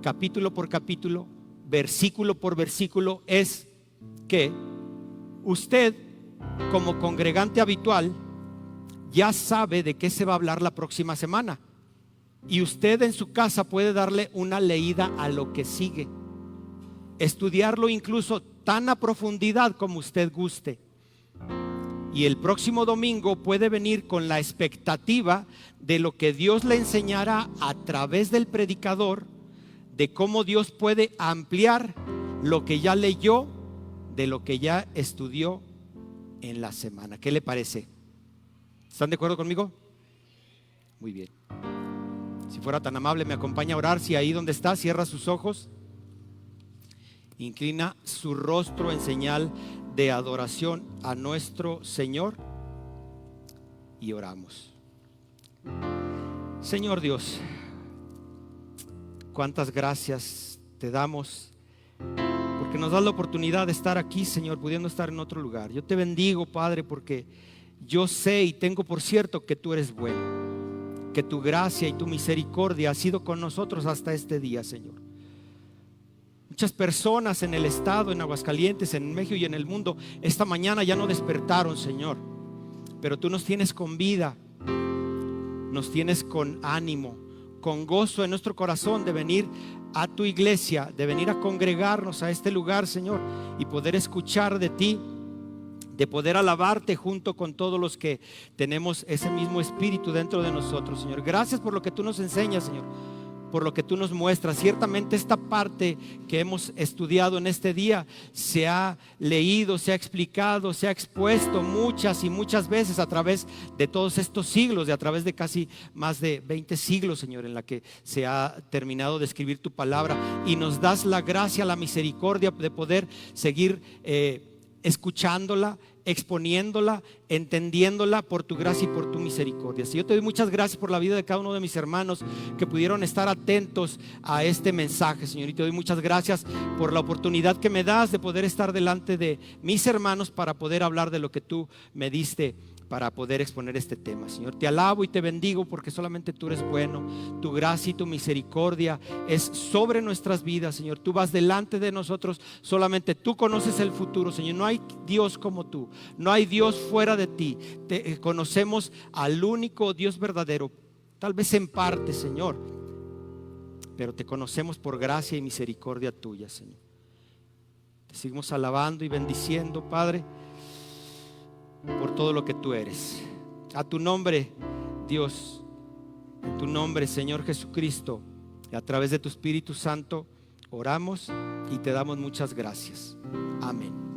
capítulo por capítulo, versículo por versículo, es que usted, como congregante habitual, ya sabe de qué se va a hablar la próxima semana. Y usted en su casa puede darle una leída a lo que sigue, estudiarlo incluso tan a profundidad como usted guste. Y el próximo domingo puede venir con la expectativa de lo que Dios le enseñará a través del predicador, de cómo Dios puede ampliar lo que ya leyó de lo que ya estudió en la semana. ¿Qué le parece? ¿Están de acuerdo conmigo? Muy bien. Si fuera tan amable, me acompaña a orar. Si ahí donde está, cierra sus ojos, inclina su rostro en señal de adoración a nuestro Señor y oramos. Señor Dios, cuántas gracias te damos porque nos das la oportunidad de estar aquí, Señor, pudiendo estar en otro lugar. Yo te bendigo, Padre, porque yo sé y tengo por cierto que tú eres bueno, que tu gracia y tu misericordia ha sido con nosotros hasta este día, Señor. Muchas personas en el estado, en Aguascalientes, en México y en el mundo, esta mañana ya no despertaron, Señor, pero tú nos tienes con vida, nos tienes con ánimo, con gozo en nuestro corazón de venir a tu iglesia, de venir a congregarnos a este lugar, Señor, y poder escuchar de ti, de poder alabarte junto con todos los que tenemos ese mismo espíritu dentro de nosotros, Señor. Gracias por lo que tú nos enseñas, Señor, por lo que tú nos muestras. Ciertamente esta parte que hemos estudiado en este día se ha leído, se ha explicado, se ha expuesto muchas y muchas veces a través de todos estos siglos, a través de casi más de 20 siglos, Señor, en la que se ha terminado de escribir tu palabra, y nos das la gracia, la misericordia de poder seguir escuchándola, exponiéndola, entendiéndola por tu gracia y por tu misericordia. Yo te doy muchas gracias por la vida de cada uno de mis hermanos que pudieron estar atentos a este mensaje, Señor, y te doy muchas gracias por la oportunidad que me das de poder estar delante de mis hermanos para poder hablar de lo que tú me diste para poder exponer este tema. Señor, te alabo y te bendigo porque solamente tú eres bueno. Tu gracia y tu misericordia es sobre nuestras vidas, Señor. Tú vas delante de nosotros, solamente tú conoces el futuro, Señor. No hay Dios como tú, no hay Dios fuera de ti. Conocemos al único Dios verdadero, tal vez en parte, Señor, pero te conocemos por gracia y misericordia tuya, Señor. Te seguimos alabando y bendiciendo, Padre, por todo lo que tú eres. A tu nombre, Dios, en tu nombre, Señor Jesucristo, y a través de tu Espíritu Santo oramos y te damos muchas gracias. Amén.